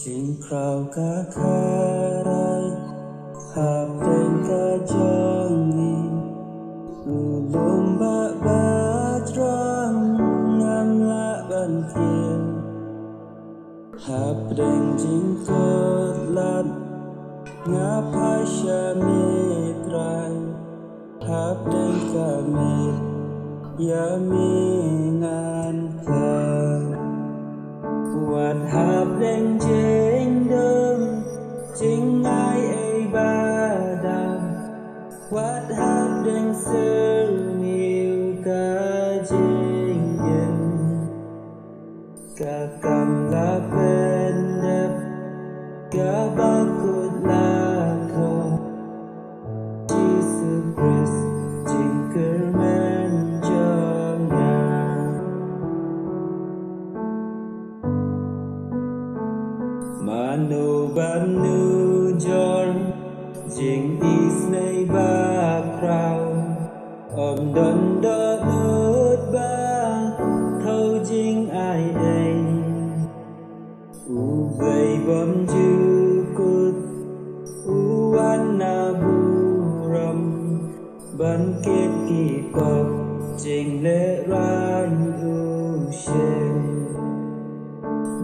Chinh khao ca kharai hạp tên ca jangi ulum ba trăng ngam la ban thiên hạp tên chinh cất lát ngã phai sha mê trai hạp tên ca mê ya mê ngàn phang Wat hạp đen trên đường chính ai ấy ba đam Wat hạp đen sơ nhiều cả trên dân cả cầm lá bên đẹp cả ba cột lá thơ Jesus Christ chính cơn men cho ngài Manu banu jor jing isnei ba krau don do nut ba thâu jing ai ai u vei bom ju kut u anna buram ban kết kỳ cọc jing le ran u shen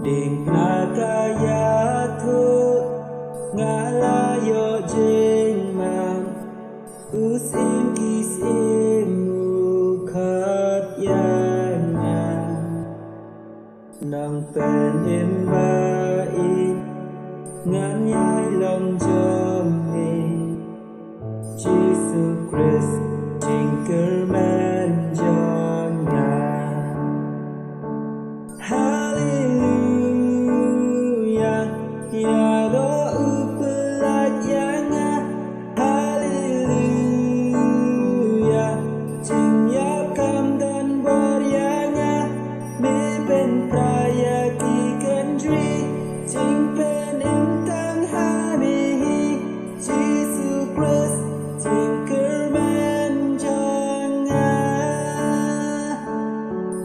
Ding nakaya thu ngala yo jing man usim kisim mukhat yana nang pen im ba in ngan nhai lòng chom mi Jesus Christ tinker man John Ya do upelat yanga Hallelujah Jing ya kam dan boryanga Me ben praya ki kendri Jing pen intang hamihi Jesus Christ tinker man janga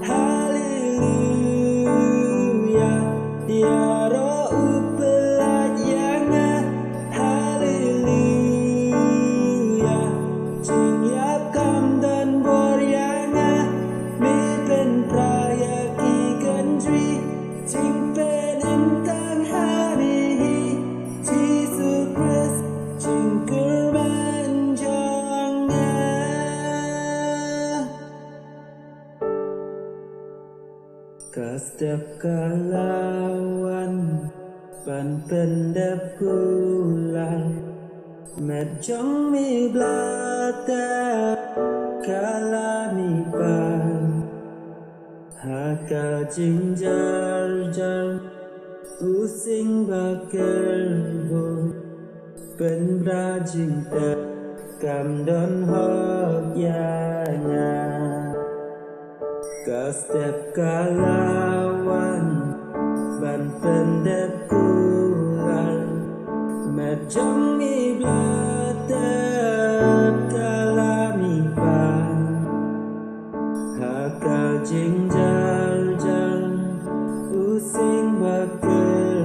Hallelujah Ya do Setiap kalawan ban pendap kulai Met trong mi blata kala mi pan Haka jing jar jar using bakal bo Ben ra jing ta kam don hok ya nya Ka setiap kalawan ban pendek kulai Macam iblatap kalami pan Haka jing jar jar using bakal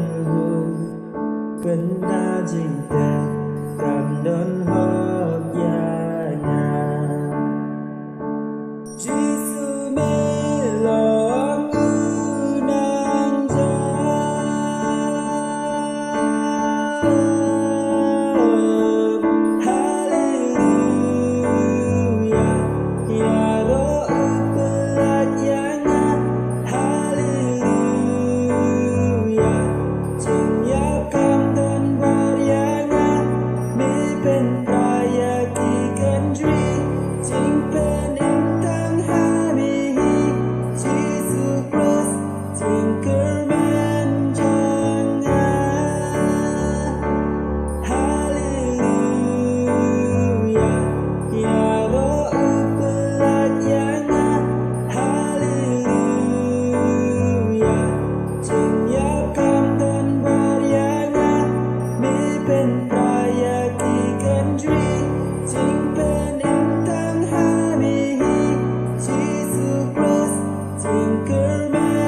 Benda jing ta kam don hok ya nya Jesus Tinker Man